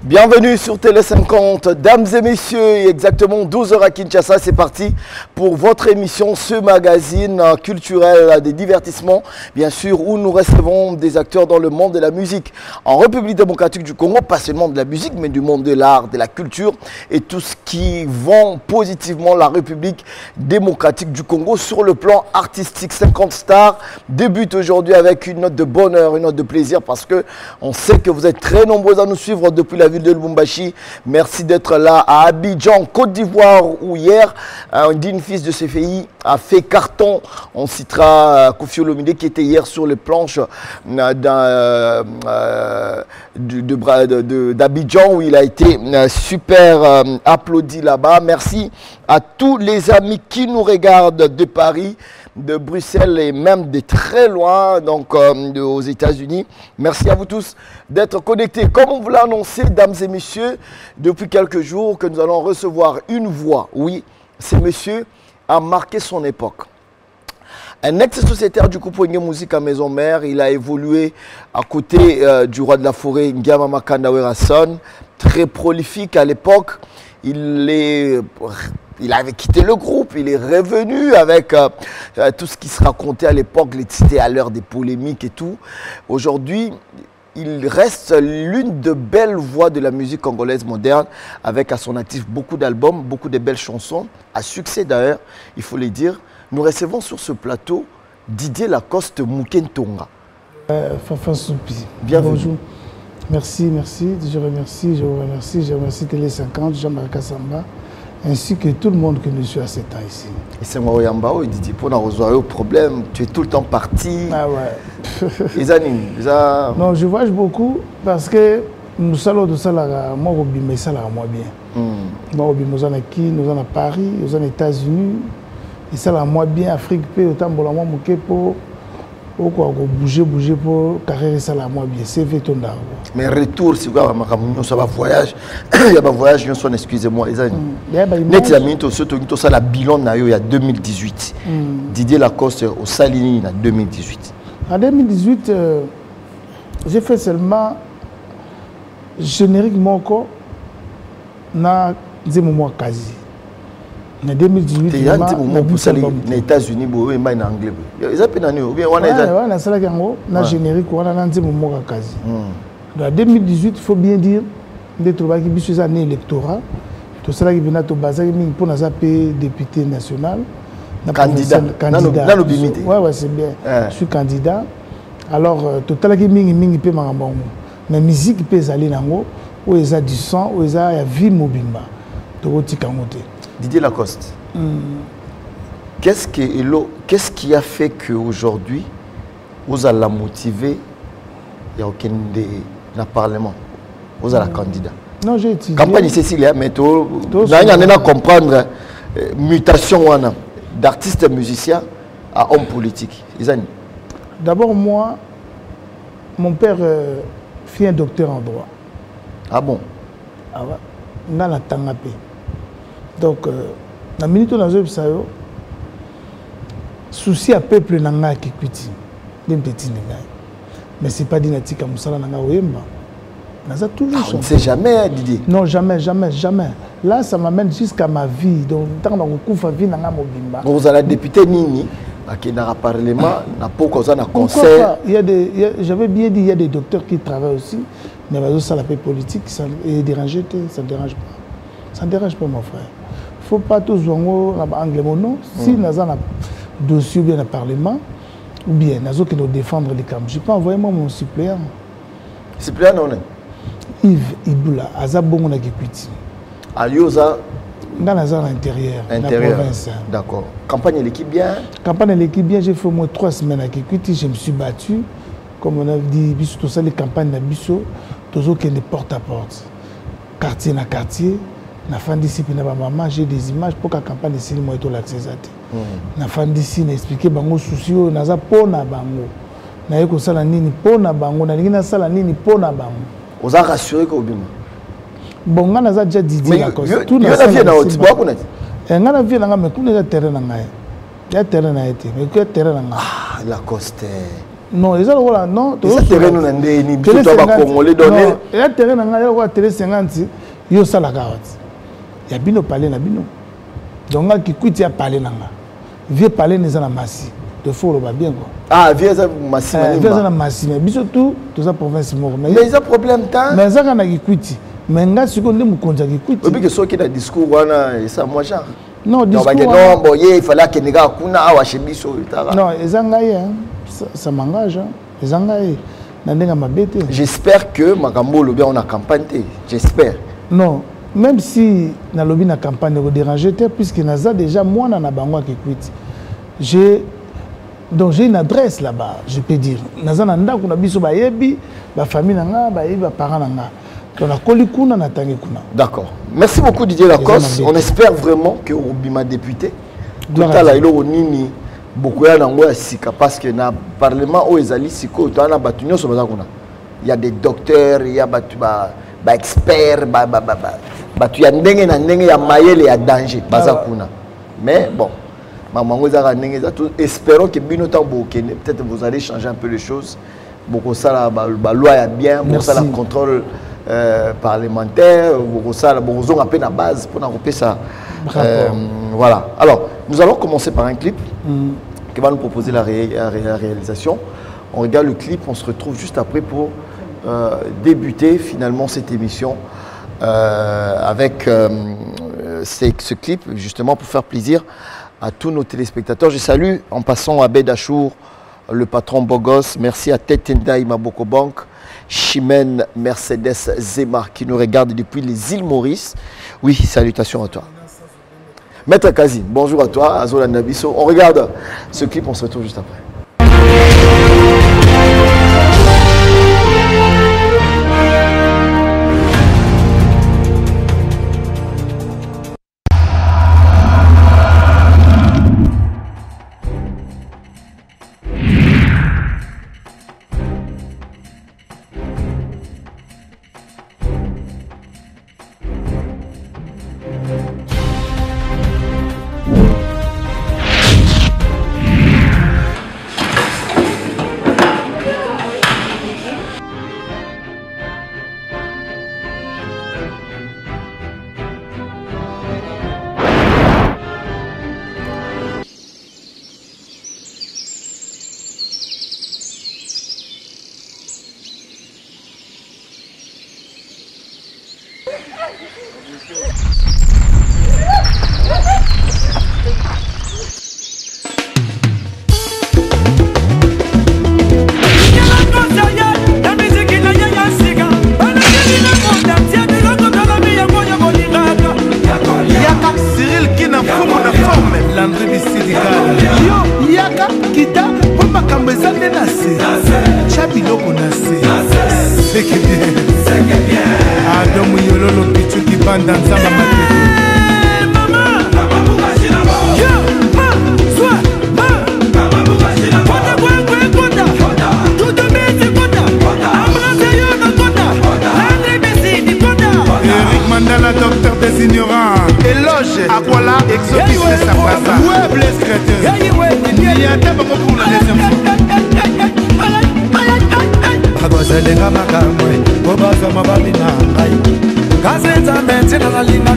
Bienvenue sur Télé 50, dames et messieurs, exactement 12h à Kinshasa, c'est parti pour votre émission, ce magazine culturel des divertissements, bien sûr, où nous recevons des acteurs dans le monde de la musique. En République démocratique du Congo, pas seulement de la musique, mais du monde de l'art, de la culture et tout ce qui vend positivement la République démocratique du Congo sur le plan artistique. 50 stars débutent aujourd'hui avec une note de bonheur, une note de plaisir parce que on sait que vous êtes très nombreux à nous suivre depuis la ville de Lubumbashi. Merci d'être là à Abidjan, Côte d'Ivoire, où hier, un digne fils de CFI a fait carton. On citera Koffi Olomide qui était hier sur les planches d'Abidjan, où il a été super applaudi là-bas. Merci à tous les amis qui nous regardent de Paris, de Bruxelles et même de très loin, donc aux États-Unis. Merci à vous tous d'être connectés. Comme on vous l'a annoncé, dames et messieurs, depuis quelques jours que nous allons recevoir une voix. Oui, ce monsieur a marqué son époque. Un ex-sociétaire du groupe Wenge Musique à Maison Mère, il a évolué à côté du roi de la forêt, Ngiama Makanda Werason, très prolifique à l'époque. Il avait quitté le groupe, il est revenu avec tout ce qui se racontait à l'époque, c'était à l'heure des polémiques et tout. Aujourd'hui, il reste l'une de belles voix de la musique congolaise moderne, avec à son actif beaucoup d'albums, beaucoup de belles chansons, à succès d'ailleurs, il faut le dire. Nous recevons sur ce plateau Didier Lacoste Mukentonga. Fafa Soupi. Bienvenue. Bonjour. Merci. Je remercie Télé 50, Jean-Marc Kassamba, ainsi que tout le monde qui nous suit à ce temps ici. Et c'est moi, Oyambao, il dit, pour nous résoudre le problème, tu es tout le temps parti. Ah ouais. Non, je voyage beaucoup parce que nous sommes de ça, moi, mais ça, moi bien. Moi, nous sommes à Paris, nous sommes aux États-Unis, et ça, moi bien, Afrique, autant pour la moi, pour bouger pour carrière, ça, moi bien, c'est fait ton d'argent. Mais retour, si vous avez un voyage, il y a un voyage, excusez-moi, les amis. Net, il y a la bilan il y a 2018. Didier Lacoste au Salini en 2018. En 2018, j'ai fait seulement génériquement encore dans des moments quasi. En 2018, il y a un moment pour ça aux États-Unis, il y a un anglais. Ils ont générique, on a un moment quasi. En 2018, il faut bien dire, d'être une année électorale, tout ça qui vient pour nous député national. Candidat. Oui, c'est bien. Je suis candidat. Alors, tout ça qui est peut m'en mais musique peut aller dans l'eau, où il y a du sang, où il y a la vie mobile. Didier Lacoste, qu'est-ce qui a fait qu'aujourd'hui, vous allez la motiver, il n'y a aucun dans le Parlement, vous allez la candidat? Non, j'ai étudié. Campagne Cécilia, mais tu as comprendre mutation d'artiste musicien à homme politique. D'abord, moi, mon père fit un docteur en droit. Ah bon? Ah ouais. Dans la Tangapé. Donc, la minute où nous avons ça, souci à peuple nanga qui quitte, des petits nanga. Mais c'est pas dynamique comme ça nanga oyemba. On ne sait jamais, Didier. Non, jamais. Là, ça m'amène jusqu'à ma vie. Donc, tant que je vie nanga mobimba. Vous allez député Nini, qui n'a pas parlement, n'a pas causé un conseil. J'avais bien dit, il y a des docteurs qui travaillent aussi, mais ça la paix politique, ça ne dérange pas. Ça ne dérange pas, mon frère. Il ne faut pas tous jouer en anglais. Non, si nous avons un dossier bien au Parlement, ou bien nous avons défendre les camps, je peux envoyer mon suppléant. Suppléant, non? Yves Iboula, Azabongo Nakikuiti. Alioza? Dans l'intérieur, la province. D'accord. Campagne de l'équipe bien? Campagne de l'équipe bien, j'ai fait au moins 3 semaines à Kikuiti, je me suis battu. Comme on a dit, tout ça, les campagnes de Bisso, tout ça qui est de porte à porte. Quartier na quartier. Na fin d'ici, j'ai des images pour que la campagne de cinéma soit l'accès. Na fin d'ici, na expliqué bango souci, na za pona bango. Na yeko sala nini pona bango, na lingi na sala nini pona bango. Vous avez rassuré que vous bien. Bon, on a déjà dit la cause. Tout na vie na haute, bois connaître. Et on a vie na mais tout na terrain na ngai. Ya terrain na été, mais que terrain na ngai. Ah, Lacoste. Non, les autres, voilà, non. Ça terrain nous n'andé ni tout à bas congolais donné. Et là terrain n'anga, il y a télé 50, yo ça la carotte. Il y a bino parler na bino. Donc là qui quitte ya parler n'anga. Vieux parler n'est na massi. De faux le bien quoi. Ah, vieux ça massi. Vieux ça na massi, mais biso tout ça province mort. Mais il y a problème tant. Mais ça kana qui quitte. Mais nga siko ndé mukonza qui quitte. Obi que soki na discours wana et ça moi genre. Non, discours. Non, bon, il fallait que nega kuna awa chebiso itara. Non, ezangaye ça m'engage. Ezangaye. Nandenga mabete. J'espère que Makambo lobi on a campagne. J'espère. Non, même si na lobi na campagne ne déranger puisque naza déjà moi na bango qui quitte. Donc j'ai une adresse là-bas, je peux dire. Naza na ndako na biso ba yebi, ba famille nanga, ba yebi ba parents nanga. Donc na kolikuna na tangi kuna. D'accord. Merci beaucoup Didier Lacoste. On espère vraiment que Obima député total la ilo nini beaucoup ya nango ya sika parce que na parlement o ezali siko to na batu nyoso baza kuna. Il y a des docteurs, il y a batu ba experts, batu ya ndenge na ndenge ya mayele ya danger baza kuna. Mais bon, maman ezaka ndenge za tout espérons que bino tambo kene peut-être vous allez changer un peu les choses. Beaucoup ça la loi ya bien, beaucoup ça la contrôle parlementaire, beaucoup ça la beaucoup à peine à base pour n'en ça. Voilà. Alors, nous allons commencer par un clip qui va nous proposer la réalisation. On regarde le clip, on se retrouve juste après pour débuter finalement cette émission avec ce clip, justement pour faire plaisir à tous nos téléspectateurs. Je salue en passant Abed Achour, le patron Bogos. Merci à Tetenda Imaboko Bank, Chimène Mercedes Zemar qui nous regarde depuis les îles Maurice. Oui, salutations à toi. Maître Kazi, bonjour à toi, Azola Nabiso. On regarde ce clip, on se retrouve juste après. Kazenza menti na linga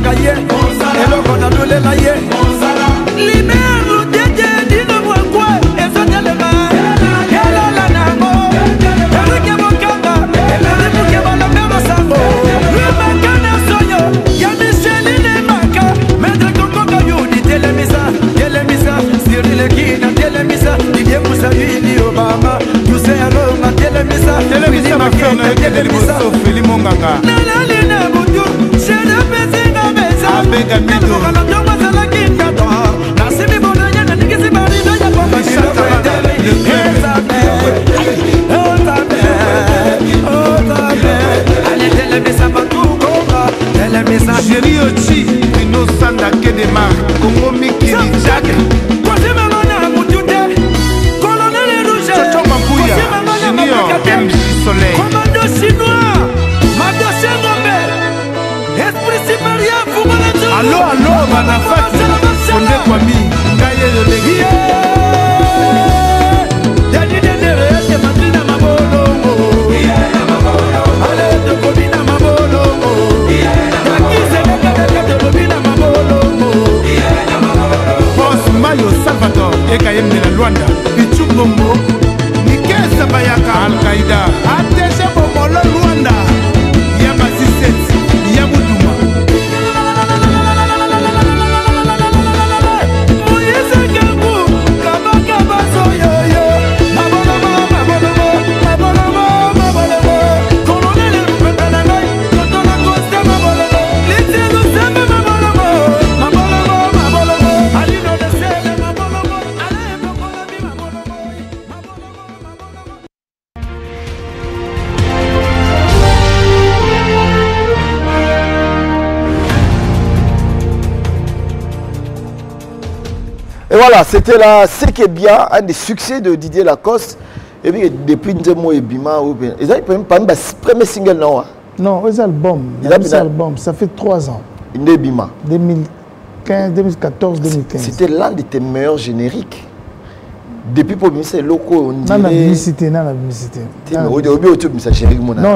Et voilà, c'était là, ce qui est bien, un des succès de Didier Lacoste. Et puis depuis Ndemo et Bima, ils ont pas un premier single, non? Non, les albums. Ça fait 3 ans. Bima. 2015, 2014, 2015. C'était l'un de tes meilleurs génériques. Depuis pour Bima, c'est loco. Non, la publicité, non, la publicité. Non,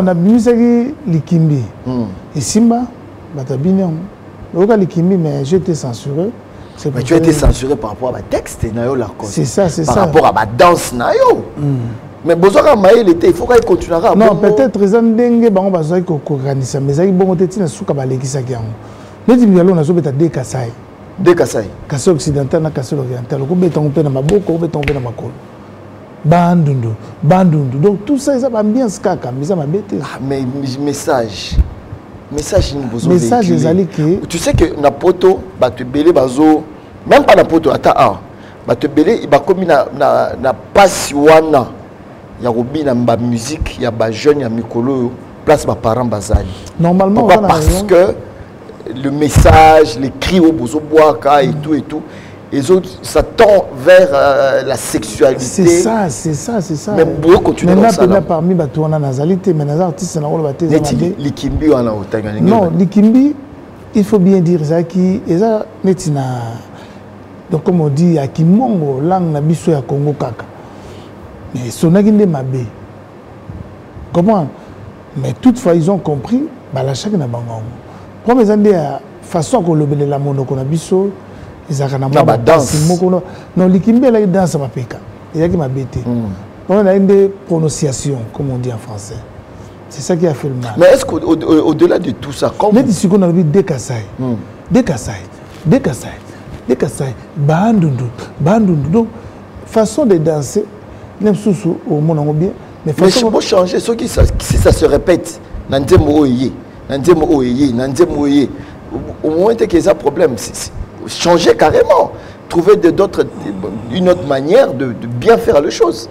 la publicité, Likimbi. Et Simba, Batabinion. Le Likimbi, mais j'ai été censuré. Mais tu as été censuré par rapport à ma texte, c'est ça, c'est ça. Par rapport à ma danse, mais besoin de il faut qu'il continue à. Non, peut-être les Andenge, on va dire qu'on organise, mais il bon côté na souka baleki sakian. Mais dis nous na zo beta de Kasai. De Kasai. Kasai occidental na Kasai oriental. Ko beta on pe na maboko, ko beta on pe na makolo. Bandundu. Donc tout ça, ça va bien se kaka, mais ça m'a bêté. Ah, mais message nous besoin message ezali que tu sais que na poto ba te belé bazo même pas na poto ata ba te belé ba komi na passe wana ya robina ba musique ya ba jeune ya mikolo place ba parents bazali normalement pourquoi? Parce que le message les cris au bozo boaka et tout les autres ça tend vers la sexualité. C'est ça. Mais beaucoup continuer dans ça. Parmi les nazalité, mais les artistes na rôle baté. Likimbi wana otanga. Non, Likimbi, il faut bien dire ça qui eza netina. Donc comme on dit à Kimongo langue na biso ya Congo kaka. Mais sonaki nde mabe. Comment? Mais toutefois ils ont compris bah la chaque na bango. Comme ils ont dit façon qu'on le la monoko na biso. Ils ont danse. Non, Likimbi a danse à Peka. Il y a qui m'a bêté. On a une prononciation, comme on dit en français. C'est ça qui a fait le mal. Mais est-ce qu'au-delà de tout ça, comme. Mais d'ici qu'on a vu des Kasai. Bandundu. Donc, façon de danser, même sous au monde bien. Mais il faut changer. Si ça se répète, au moins qu'il y a un problème. Changer carrément, trouver une autre manière de bien faire les choses.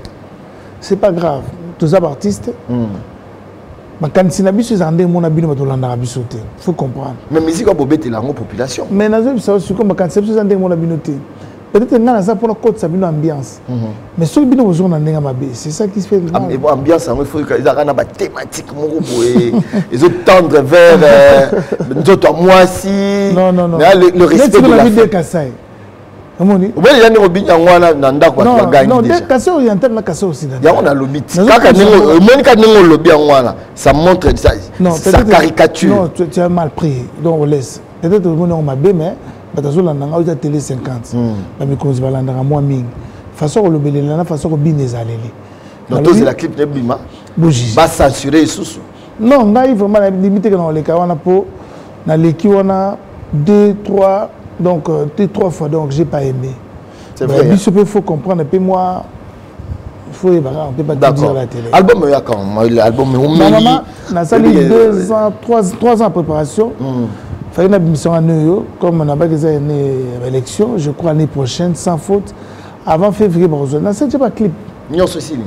C'est pas grave. Tous les artistes, il faut comprendre. Mais la musique a bobé la population. Mais peut-être que ça pour la côte, ça une ambiance. Mais ceux qui ont c'est ça qui se fait. Ambiance, il faut qu'ils aient une thématique. Ils ont tendre vers d'autres moi si. Non. Le respect de la vie Kasai. Non, Kasai oriental, Kasai occidental. Il y a un lobby. Ça montre sa caricature. Non, tu as mal pris. Donc on laisse. Peut-être que on m'a bien, mais on a télé 50. Mais quand on a moins ming. Façon le belé la façon que bien les allés. Donc c'est la clip de Bima. Ba censurer sous. Non, on a vraiment limité que dans les cas on a pour dans les qui on a 2-3 donc 2-3 fois donc j'ai pas aimé. C'est vrai. Il faut comprendre et puis moi on peut pas tout dire à la télé. Album il y a quand album maman na sali 2 ans 3 ans en préparation. Il fallait une mission à New York, comme on a pas une élection, je crois l'année prochaine, sans faute, avant février. On a pas clip. Non, ceci.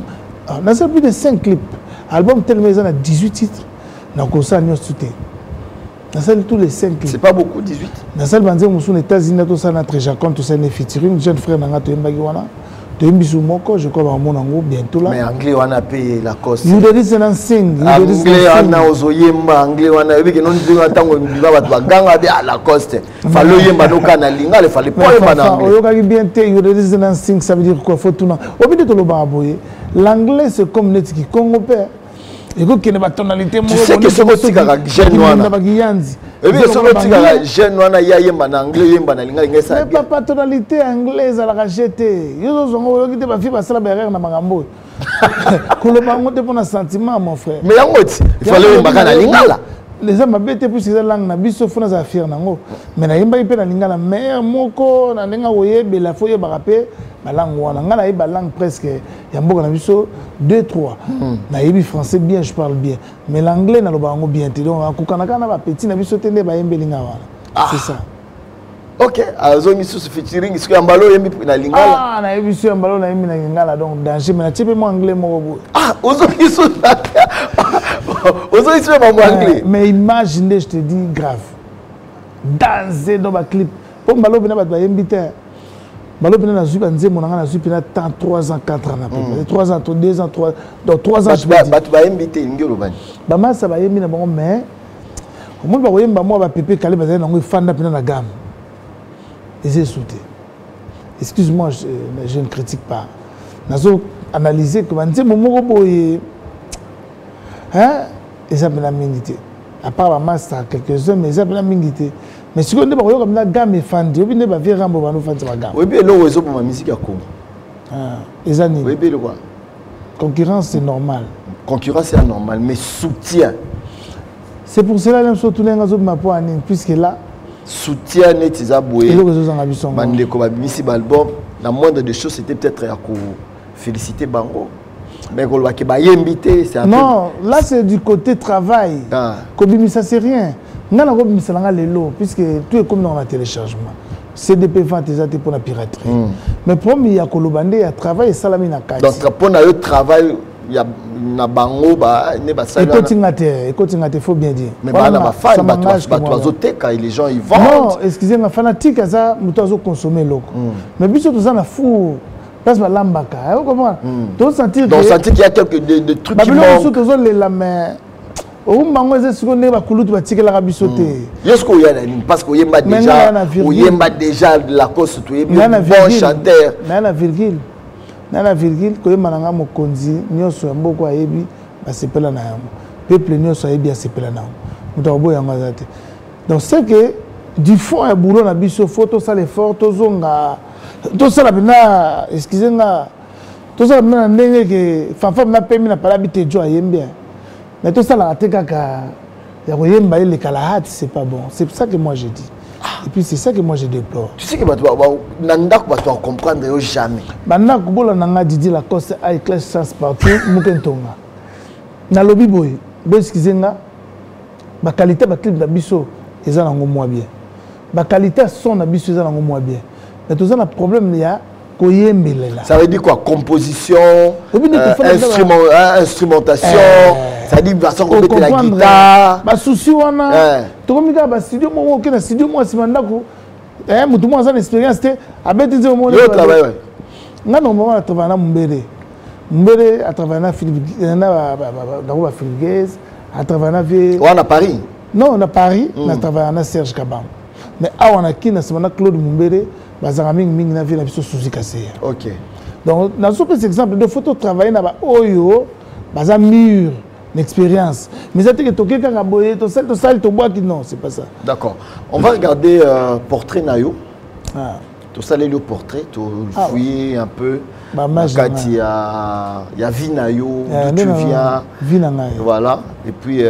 On a plus de 5 clips. Album tel maison a 18 titres. Donc on a tous les 5 clips. C'est pas beaucoup, 18. On a aux États-Unis, tout ça, notre Jacon, tout ça, un featuring, jeune frère, je crois que mon bientôt là. Mais anglais on a payé la cause. You there is an sing. Anglais on a ozoyemba anglais on a que non dinga tango biba bat baganga de la coste. Fallait yemba no kana linga le fallait pas yemba na anglais. Oyoka bien te you there is an sing ça veut dire quoi faut tout na. Obide to lo baboye. L'anglais c'est comme net qui Congo père. Et que ne ba tonalité mo. Tu sais que c'est aussi ka jeune wana. Et bien c'est aussi ka jeune wana ya yemba na anglais yemba na linga linga ça. Mais pas tonalité anglaise à la racheter. Yo zongo yo kite ba fi ba sala ba erreur na magambo. Koloba ngote pour un sentiment mon frère. Mais yangoti il fallait yemba na lingala. Les hommes m'abêtent plus ces langues na biso fona za fier nango. Mais na yemba ipe na lingala mais moko na lenga oyebe la foye ba rapé ba langue wana ngana yeba langue presque ya mboka na biso 2-3. Na yebi français bien je parle bien. Mais l'anglais na loba ngo bien te donc akukanaka na ba petit na biso tende ba yembe linga wana. C'est ça. Ok, azongi sous featuring isko ambalo yembi na lingala. Ah na yebi sou ambalo na yembi na lingala donc danger mais na tipe mo anglais moko. Ah ozongi sous Aujourd'hui, tu es pas anglais. Mais imaginez, je te dis, grave. Danser dans ma clip. Pour me balober, je vais inviter. Balo pena na zui banze monanga na zui pena tant 3 ans 4 ans na peu 3 ans 2 ans 3 donc 3 ans je ba ba invité ngiro bani ba masa ba yemi na bango mais au moins ba yemba moi ba pépé calé ba na ngo fanda pena na gamme et c'est sauté excuse-moi je ne critique pas nazo analyser que banze momoko boye hein et ça pena mingité à part ba masa quelques-uns mais ça pena mingité. Mais si on est comme la gamme est fandée, on est pas bien rambo va nous faire la gamme. Oui, bien le réseau pour ma musique à Congo. Ah, les années. Oui, bien le quoi. Concurrence c'est normal. Concurrence c'est normal, mais soutien. C'est pour cela même surtout les réseaux ma pour année puisque là soutien net ils a boué. Et le réseau en abusson. Man le comme misi album, la moindre des choses c'était peut-être à féliciter Bango. Mais qu'on va qu'il y invité, c'est un non, peu... là c'est du côté travail. Ah. Kobimi ça c'est rien. Puisque tout est comme dans le téléchargement. CDP vente pour la piraterie. Mais pour moi, il y a Kolobande, il y a travail et salami na kati. Donc pour le travail, il y a na bango ba ne ba ça. Écoutez, faut bien dire. Mais ba na ba fan ba toi les gens ils vendent. Non, excusez-moi, fanatique ça, muto consommer loko. Mais biso tout ça na fou. Parce que lambaka, vous comprenez? Donc sentir qu'il y a quelques de trucs qui manquent. Oh mango c'est ce qu'on est va couler tu tirer la rabisoté. Est-ce qu'il y a parce qu'il y a déjà la cause tu es bon chanteur. Na virgule ko yemananga mokonzi nyoso mboko ayebi ba sepela na yango. Peuple nyoso ayebi a sepela na yango. Muto yango azate. Donc c'est que du fond à boulot na biso photo ça les fort tozonga to ça la bina excusez-moi to ça na ndenge que femme na pemi na pala bité jo ayembi. Mais tout ça, c'est pas bon. C'est ça que moi je dis. Et puis c'est ça que moi je déplore. Tu sais que tu vas comprendre jamais. Maintenant, tu Didi Lacoste a éclairé chance partout. Moukentonga. Na lobby boy. Excusez-moi. La qualité de la clip d'Abisso, ils ont moins bien. La qualité de son d'Abisso, ils ont moins bien. Mais tout ça, le problème, il y a. Ça veut dire quoi? Composition, instrumentation, ça dit façon qu'on peut la guitare. Bah souci on a. Tu vois mika bah studio moi ok na studio moi si mandako. Mutu moi ça expérience te abeti nze moi. Yo travail ouais. Nga no moment à travailler na Mbere à travailler na Philippe na ba Philippe à travailler na vie. On a Paris. Non, na Paris, na travailler na Serge Kabam. Mais on a qui na semana Claude Mbere. Ok. Donc, dans ce exemple de photo travailler dans Oyo, baza mur, l'expérience. Mais ça que toqué quand aboyer, to sel to bois qui non, c'est pas ça. D'accord. On va regarder portrait Nayo. Tout ça le portrait, tu fouiller un peu. Il y a vie Nayo, d'où tu viens. Voilà. Et puis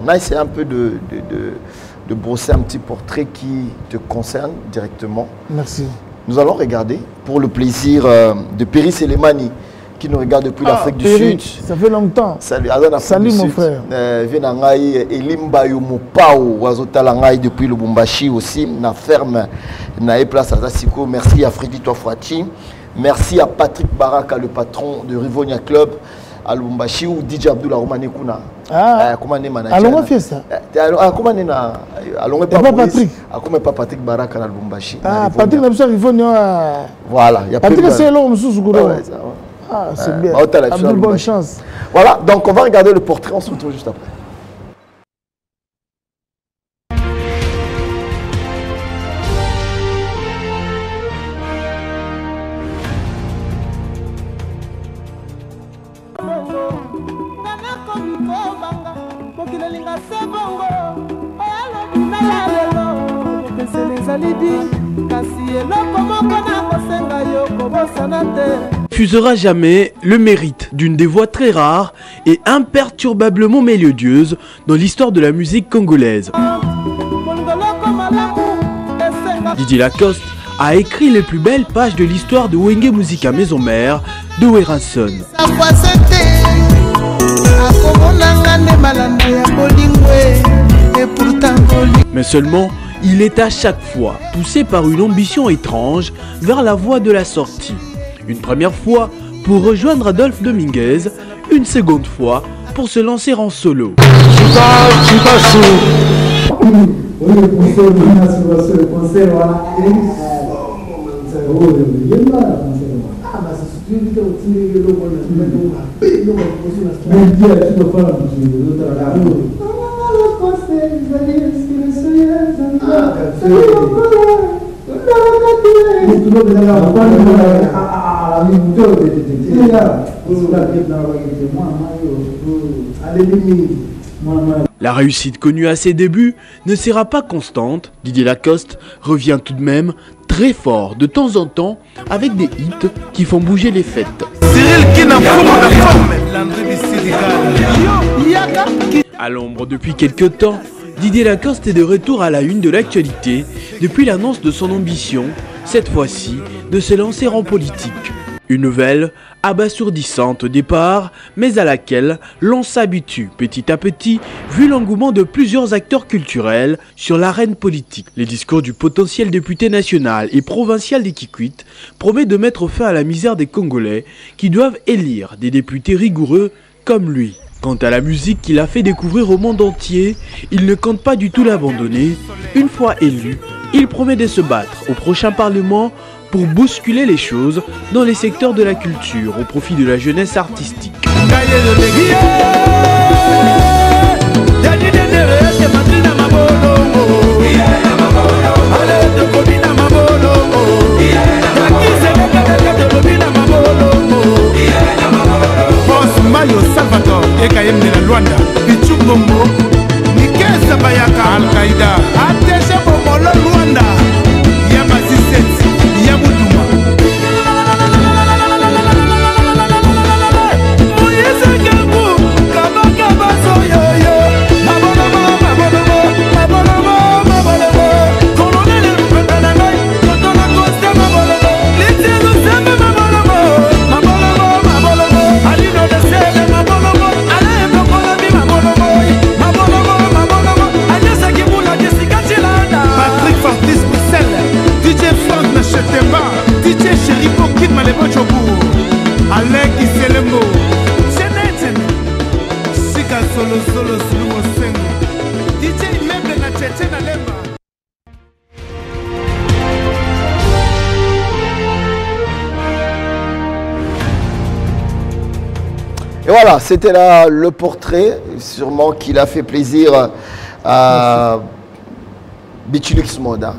on a essayé un peu de brosser un petit portrait qui te concerne directement. Merci. Nous allons regarder pour le plaisir de Péry Selemani qui nous regarde depuis l'Afrique du Sud. Ça fait longtemps. Salut mon frère. Elimbayo Mopao Wazotalangai depuis le Lubumbashi aussi. Na ferme na place à Zasiko. Merci à Freddy Toafrati. Merci à Patrick Baraka, le patron de Rivonia Club à Lubumbashi ou DJ Abdullah Romane Kuna. Comment on est manager? Allons faire ça. Comment on est allons pas Patrick. Comment pas Patrick Baraka à Lubumbashi? Patrick n'a pas Rivonia. Voilà, il y a Patrick c'est l'homme sous Ah, c'est bien. Abdul, bonne chance. Voilà, donc on va regarder le portrait, on se retrouve juste après. Fusera jamais le mérite d'une des voix très rares et imperturbablement mélodieuse dans l'histoire de la musique congolaise. Didier Lacoste a écrit les plus belles pages de l'histoire de Wenge Musica Maison Mère de Weranson. Mais seulement, il est à chaque fois poussé par une ambition étrange vers la voie de la sortie. Une première fois pour rejoindre Adolphe Dominguez, une seconde fois pour se lancer en solo. La réussite connue à ses débuts ne sera pas constante. Didier Lacoste revient tout de même très fort de temps en temps avec des hits qui font bouger les fêtes. À l'ombre depuis quelques temps, Didier Lacoste est de retour à la une de l'actualité depuis l'annonce de son ambition, cette fois-ci, de se lancer en politique. Une nouvelle abasourdissante au départ, mais à laquelle l'on s'habitue petit à petit, vu l'engouement de plusieurs acteurs culturels sur l'arène politique. Les discours du potentiel député national et provincial des Kikwit promet de mettre fin à la misère des Congolais qui doivent élire des députés rigoureux comme lui. Quant à la musique qu'il a fait découvrir au monde entier, il ne compte pas du tout l'abandonner. Une fois élu, il promet de se battre au prochain Parlement pour bousculer les choses dans les secteurs de la culture au profit de la jeunesse artistique. Mayo Salvador, Ekayem de la Luanda, Pichubombo, Nikesa Bayaka, Al-Qaïda, Ateche Bomolo Luanda, Yamazisset, Yamuduma. Et voilà, c'était là le portrait, sûrement qu'il a fait plaisir à Bichilux Mode. Hein.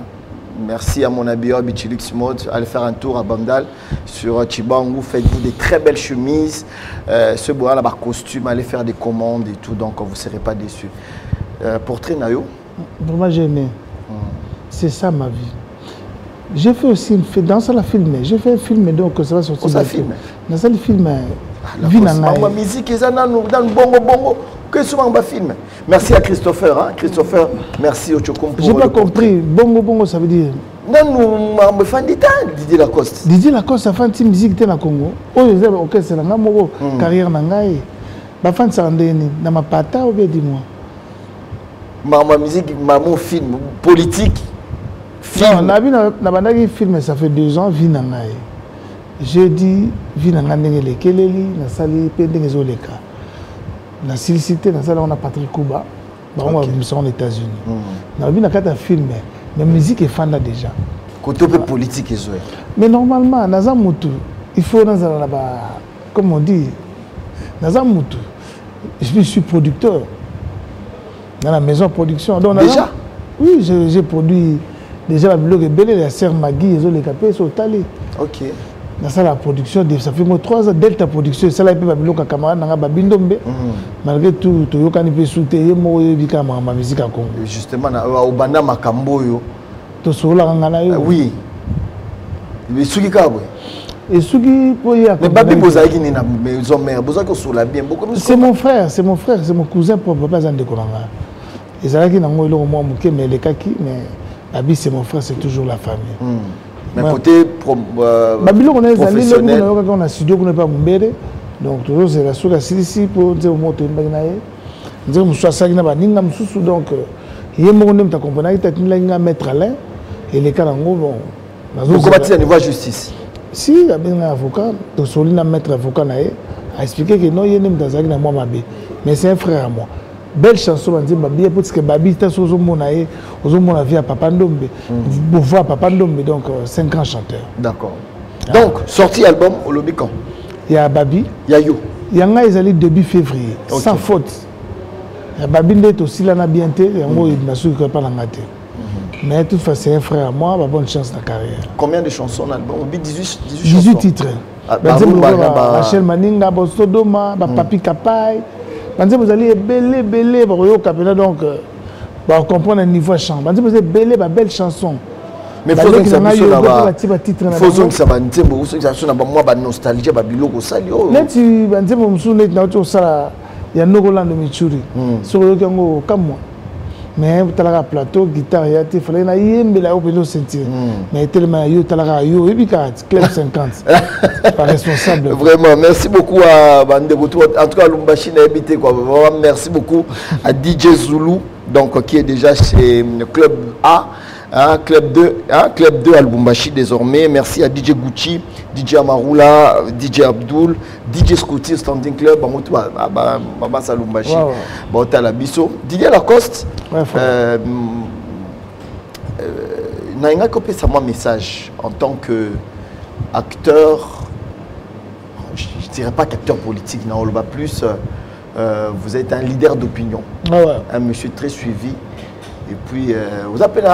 Merci à mon habilleur Bichilux Mode. Allez faire un tour à Bandal sur Chibangu. Faites-vous des très belles chemises. Ce bois là, costume, allez faire des commandes et tout, donc vous ne serez pas déçus. Portrait Nayo. Vraiment, j'ai aimé. C'est ça ma vie. J'ai fait aussi dans ça la film. J'ai fait un film donc ça va sortir. Ça film. Dans ça le film. La musique est dans bongo bongo. Que souvent on film. Merci à Christopher. Hein? Christopher, merci au Chokum. J'ai pas compris. Bongo bongo ça veut dire. Non, nous fan d'État, Didier Lacoste. Didier Lacoste, ça fait une musique dans le Congo. Oh, ok, c'est la carrière nangai. Ba fan ça ndeni na mapata ou bien dis-moi. Ma musique, mon film politique. Non, na bandaki film ça fait 2 ans vie nangai. J'ai dit vie nangai les keleli na sali pendenge zoleka. Na sollicité na sala on a Patrick Kuba. On va aux États-Unis. Na vie na kata film mais musique est fan là déjà. Côté politique est mais normalement naza mutu il faut nazala là-bas comme on dit naza mutu. Je suis producteur dans la maison de production. Donc, déjà? Oui, j'ai produit déjà la blog Belé, la sœur Magui, les capés sont allés. Ok. Dans la production, ça fait 3 ans, Delta Production, ça là, il peut pas camarade, dans Babindombe. Malgré tout, tu as pu soutenir ma musique à Congo. Justement, au Banda Makamboyo. Tu as oui. Mais Sugi Kabwe. Et Sugi, mais Babi Bozaïki n'est pas maison mère. Bozaïki sur la bien beaucoup. C'est mon frère, c'est mon cousin pour papa Zan de Kolanga. Et ça là qui n'a pas eu le moment mais les kaki, mais Babi c'est mon frère, c'est toujours la famille. Mais côté professionnel, on a studio qu'on n'est pas mbéré, donc toujours c'est la souka ici pour dire au mot de mbagnaye. Dire monsieur Sagina baninga msusu donc il y a mon nom ta compagnie ta kinga mettre là et les karango bon. Vous combattez à niveau justice. Si il y a un avocat, donc Solina mettre avocat naé a expliqué que non il y a même dans Sagina moi mabé, mais c'est un frère à moi. belle chanson banzemba bien parce que babi ta sozo mona e ozo mona via Papa Ndombe pour voir Papa Ndombe donc 5 grands chanteurs. D'accord. Donc sorti album au lobby quand? Il y a Babi, il y a Yo. Il y a un ils début février sans faute. Il y a Babi ndet aussi là na bien té et moi il n'a su que pas la ngate. Mais de toute façon c'est un frère à moi, bonne chance dans la carrière. Combien de chansons dans l'album? 18 titres. Rachel Maninga, Sodoma, Papi Kapai. Vous allez belé, donc on comprend un niveau chant. Vous allez belé, belle chanson. Mais il faut que ça va être nostalgie, il y a mais talaga plateau guitare ya te fallait na yembela au pédo sentir mais tellement yo talaga yo et puis club 50 pas responsable vraiment merci beaucoup à Bandego en tout cas Lumbashi n'a habité quoi vraiment merci beaucoup à DJ Zulu donc qui est déjà chez le club A club 2 à Lubumbashi désormais. Merci à DJ Gucci, DJ Amarula, DJ Abdul, DJ Scotty Standing Club, Baba Salumbashi, Bota Bisso, Didier Lacoste. N'a copié ça mon message en tant que acteur, je dirais pas qu'acteur politique, non, on va plus. Vous êtes un leader d'opinion, un monsieur très suivi. Et puis, vous appelez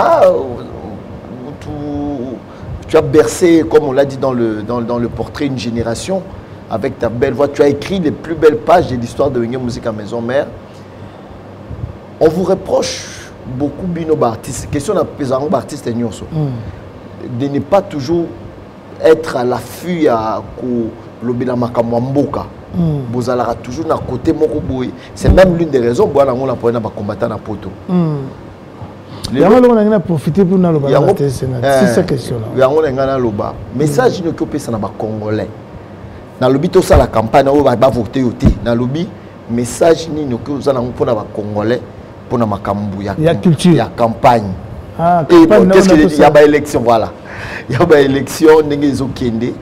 tu as bercé, comme on l'a dit dans le portrait, une génération avec ta belle voix. Tu as écrit les plus belles pages de l'histoire de Wenge Musique à Maison Mère. On vous reproche beaucoup, Bino Bartis, question d'un artiste de ne pas toujours être à l'affût à Lobina Makamwamboka. Vous allez toujours à côté Mokoboui. C'est même l'une des raisons pour laquelle on a combattu dans Poto. Il y a profité pour nous c'est sa question là. Il y a un message qui est un Congolais. Dans le but ça la campagne on va voter dans le but message ni nous que pour les Congolais pour na makambu ya culture ya campagne. Qu'est-ce qu'il y a élection voilà. Il y a élection ndenge ezokende.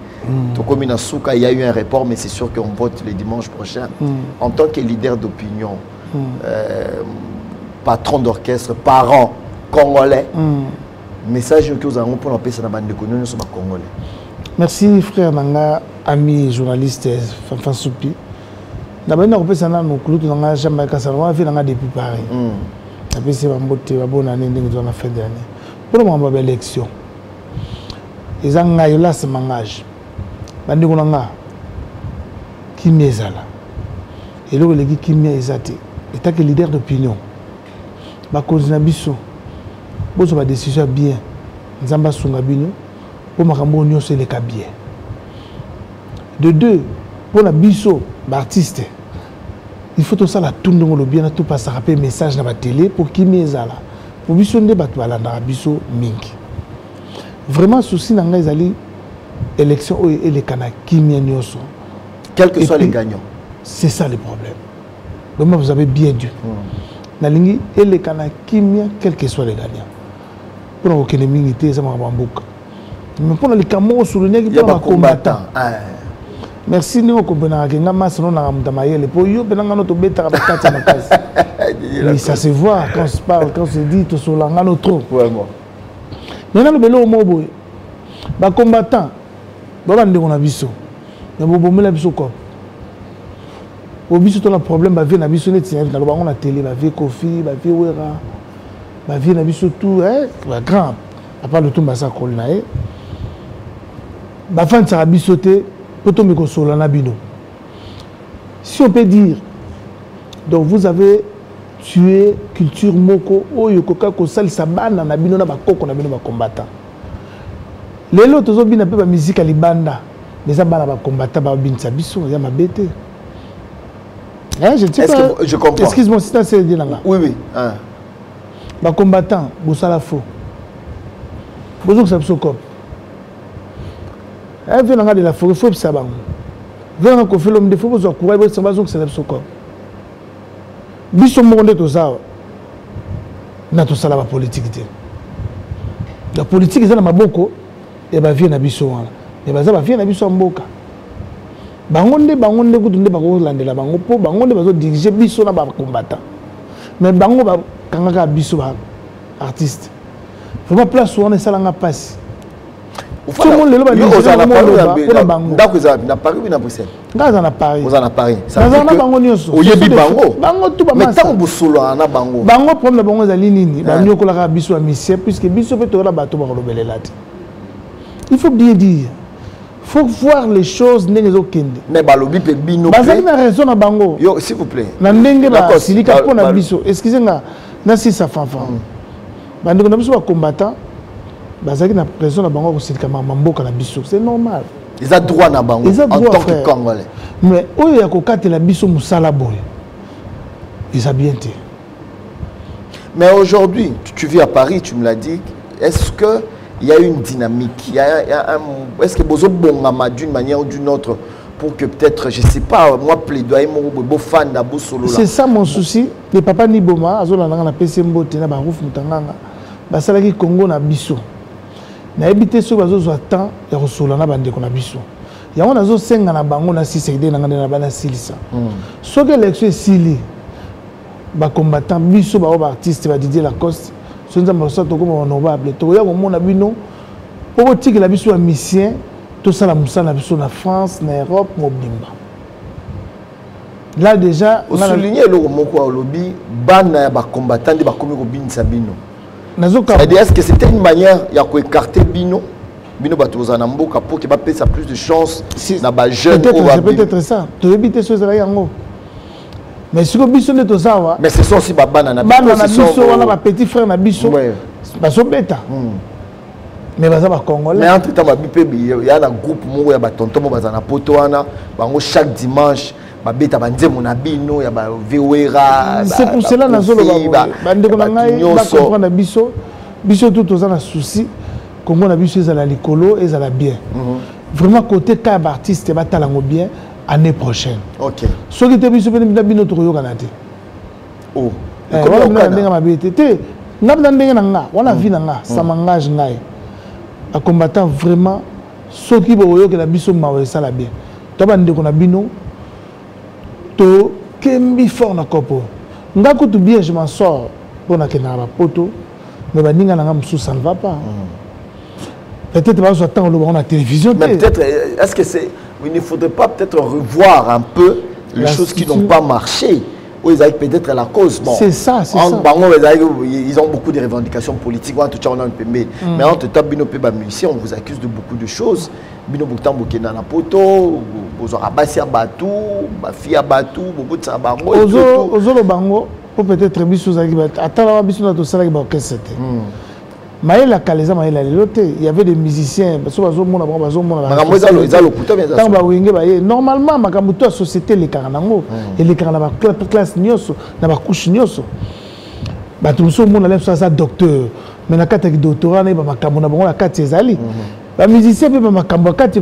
Donc comme na souka il y a eu un report mais c'est sûr qu'on vote le dimanche prochain. En tant que leader d'opinion patron d'orchestre, parent congolais, message que nous avons pour l'empêcher dans la bande de nous sommes congolais. Merci frère Nanga, ami journaliste Fanfan Soupi. D'abord nous repensons à nos clous, nous n'avons jamais qu'à savoir fait dans depuis Paris. Après c'est une bonne année nous avons fait d'année. Pour moi ma élection. Ils ont eu là ce mangage. Bande de Nanga qui m'ezala. Et là les qui m'ezate. Et tant que leader d'opinion. Bakonzi biso bozo ba décision bien nzamba sunga bino pour makambo nyonso le bien. De deux pour la biso ba artiste il faut tout ça la tourner le bien tout passer rappeler message na ba télé pour qui mezala pour biso nde bato balanda biso mingi vraiment souci na ngai ezali élection o et les kana kimia nyonso quels que soient les gagnants c'est ça le problème. Vraiment vous avez bien dû Nalingi et les canards kimia, quels que soient les gagnants. Pour que les militaires soient bambouk. Mais pour les camos sur le nez, il y a pas combattant. Merci nous comprenons que nous massons na mutamaye le pour yo benanga notre beta bakata na kazi. Mais ça se voit quand on se parle, quand on se dit tout sur l'angano trop. Vraiment. Maintenant le belo mobo. Ba combattant. Ba ndeko na biso. Na bobo mela biso ko. Au biso ton problème ba vie na biso net na lo bango na télé ba vie Kofi ba vie Wera ba vie na biso tout ba grand à part le tout ba sa kolna ba fan sa biso te poto me ko solo na bino si on peut dire donc vous avez tué culture moko oyo koka ko salisa bana na bino na ba koko na bino ba combattant lelo tozo bina pe ba musique à libanda les bana ba combattant ba binsa biso ya mabete. Je ne sais pas. Je comprends. Excuse-moi, si tu as dit là. Oui, oui. Les combattants, vous savez la faux. Vous savez que c'est cop. Elle vient de la forêt, il faut que ça va. Vient qu'on fait l'homme de faux, vous avez courage, vous savez que c'est le cop. Bisson monde tout ça. Na tout ça la politique. La politique est dans ma boko et ba vient na biso wana. Et ba za ba vient na biso mboka. Bangonde kutunde bako landela bango po bangonde bazo diriger biso na ba combattant mais bango ba kangaka biso ba artiste vraiment place où on est salanga passe tout le monde le ba na Paris na Bruxelles ngaza na Paris vous en a Paris ça na bango nyoso oyebi bango tout ba mais tant bosolo na bango problème bango za nini ba nyokola ka biso mission puisque biso peut to la bato ba kolobelela te il faut bien dire faut voir les choses ndenge okende mais balobi pe bino bazali na raison na bango yo s'il vous plaît na ndenge ba silika pona biso excusez-moi na si ça fanfan bandeko na biso ba combattant bazali na raison na bango ko silika mboka na biso c'est normal ils ont droit na bango en tant que Congolais mais oyo ya kokatela biso musala boye ils ont bien été mais aujourd'hui tu vis à Paris tu me l'as dit est-ce que il y a une dynamique, est-ce que vous avez d'une manière ou d'une autre pour que peut-être, je ne sais pas, moi plaidoyer mon fan d'Abou Solo. C'est ça mon souci. Le papa Niboma, Azola na PC Mbote na Barouf Mutanganga, basalaki Congo na biso. Na habité sur bazo temps ya Rosola na bande ko na biso. Ya on azo senga na bango na sisede na ngana na bana silisa. So que l'élection sili ba combattant biso ba artiste ba Didier Lacoste. Si nous avons ça, on va appeler. Tu regardes mon abino. Pour que la biso a mission, tout ça la moussa la biso na France, na Europe, mobimba. Là déjà, on a souligné le moko lobby, ban na ba combattant de ba komi ko bin sabino. C'est-à-dire est-ce que c'était une manière ya ko écarter bino, bino ba tozana mboka pour que ba pesa plus de chance na ba jeune au peut-être ça. Tu éviter ce là yango. Mais si vous avez tout ça, mais ce sont aussi Babana, petit frère Nabiso, bêta. Mais Congolais. Mais entre temps, il y a un groupe qui est tonton chaque dimanche. C'est pour cela que souci. Congo na biso ezala likolo ezala bien. Vraiment côté cas artiste batalango bien. Année prochaine. Ok. Ce qui est bien, c'est que nous avons notre Canada. Oh. Comment on a dit ma bête? Nous avons dit on a vu ça m'engage ngai. À combattant vraiment ce qui veut que la biso mawe ça la bien. Tu vas dire qu'on a bino. To kembi fort na kopo. Ngako tout bien je m'en sors pour na kenara poto. Mais baninga na ngam ça ne va pas. Peut-être pas sur temps on a la télévision. Mais peut-être est-ce que c'est il ne faudrait pas peut-être revoir un peu les choses qui n'ont pas marché. Ou ils avaient peut-être la cause. Bon, c'est ça, c'est ça. Ils ont beaucoup de revendications politiques. Mais en tout cas, on vous accuse de beaucoup de choses. Bino Boutan Bokena na poto, vous aurez abassé à Batou, Bafia Batou, beaucoup de Sabango. Ozolo Bango, peut-être Bissou Zagibat. Attends, Bissou na to sala ba c'était. Maïla Kaleza, Maïla Lelote, il y avait des musiciens, normalement, Makamuto a société les Karanango, et les Karanaba classe Nyoso, Naba couche Nyoso. Batumso, mon élève, ça docteur, mais la carte doctorat, Makamona, la carte Zali. Les musiciens peuvent Makamboakati,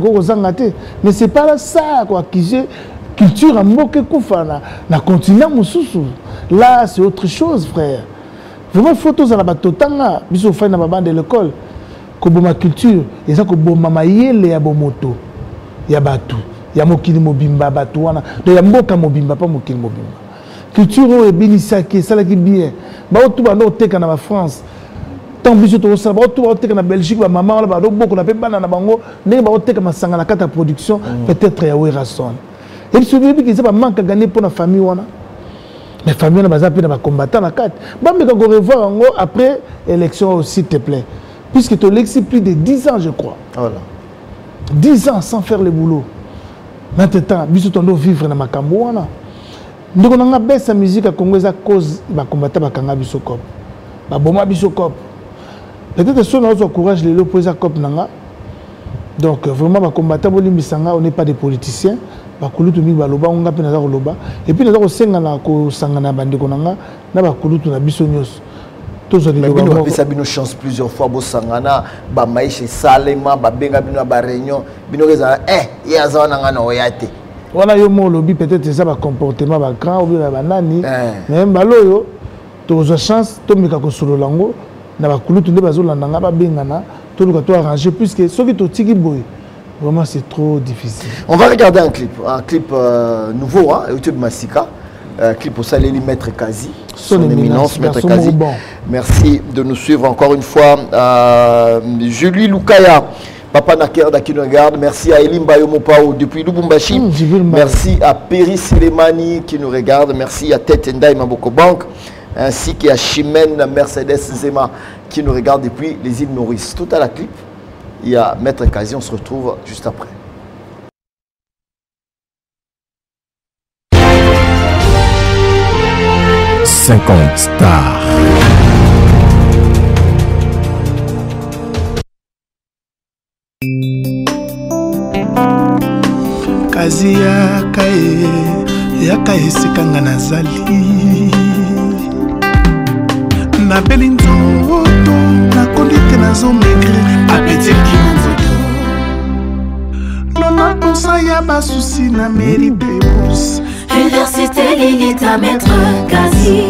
mais c'est pas ça, quoi, qui j'ai culture en moque koufana, na continent Moussoussou. Là, c'est autre chose, frère. Vraiment, photos à la batotanga, biso fait na bande de l'école, koboma culture, et ça koboma mayele ya bomoto, ya batu, ya mokili mobimba batu wana, de ya mboka mobimba pas mokili mobimba. Culture e bilisaki, ça la qui bien. Ba otu ba no teka na France. Tant biso to ça ba otu ba teka na Belgique, ba maman la ba do boko na pe bana na bango, ne ba oteka masanga na kata production, peut-être ya Werason. Et biso bibi ki ça ba manque à gagner pour la famille wana. Mais famille n'a pas combattant la carte. Bah mais quand on revoit après élection s'il te plaît, puisque tu l'exis plus de 10 ans je crois. Voilà. 10 ans sans faire le boulot. Maintenant, biso tondo vivre na makambo wana. Ndoko na baisse sa musique à Congo à cause ba combattant ba kanga biso cop. Ba boma biso cop. Peut-être que on a courage les opposer à cop nanga. Donc vraiment ba combattant bolimbisanga on n'est pas des politiciens. Bakulutu mi baloba on ngape naza koloba et puis naza ko senga na ko sangana bandeko nanga na bakulutu na biso nyos tozo de loba mais bisa bino chance plusieurs fois bo sangana ba maisha salema ba benga bino ba réunion bino reza ya za nanga na oyate wana yo mo lobi peut-être ça ba comportement ba grand ou bien ba nani mais baloyo tozo chance to mika ko solo lango na bakulutu nde bazolanda nga ba bengana to luka to arranger puisque soki to tiki boy. Vraiment, c'est trop difficile. On va regarder un clip nouveau, hein, YouTube Massika. clip au Saleli Maître Kazi, son éminence Maître Kazi. Merci de nous suivre encore une fois. Julie Lukaya, Papa Nakerda qui nous regarde. Merci à Elim Bayomopao depuis Lubumbashi. Merci à Peri Selemani qui nous regarde. Merci à Tete Ndai Maboko Bank. Ainsi qu'à Chimène Mercedes Zema qui nous regarde depuis les îles Maurice. Tout à la clip, il y a Maître Kazi. On se retrouve juste après. « 50 stars ». Kazi yakae sikanga nazali na beli nzoto na kondite nazo maigre appétit ki nzoto 90% ya basusi na mérite bourse Université Lilita Maître Kazi.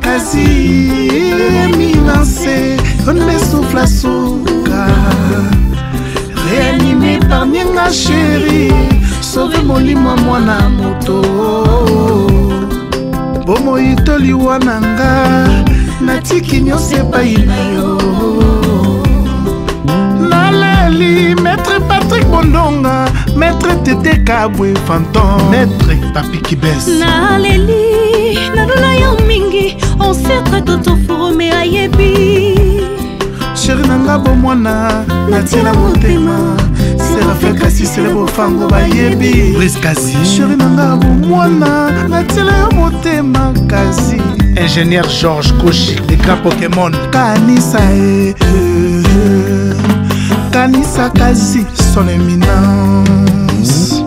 Kazi éminancé, on me souffle à souka. Réanimé par Nienga chérie, sauve mon limo moi na moto. Bomo itoli wananga, natiki nyose pa inayo. Naleli, Maître Patrick Bondonga, Maître Tete Kabwe Fantôme, Maître Papi Kibes. Naleli, nalula ya mingi, on sait très toto formé à yebi. Chéri nanga bomwana, natina motema. Séraphin Kassi, c'est le beau fango ba yebi. Brice Kassi. Chéri nanga bomwana, natina motema Kassi. Ingénieur Georges Koshi, les grands Pokémon. Kanisa Kanisa Kazi, son éminence.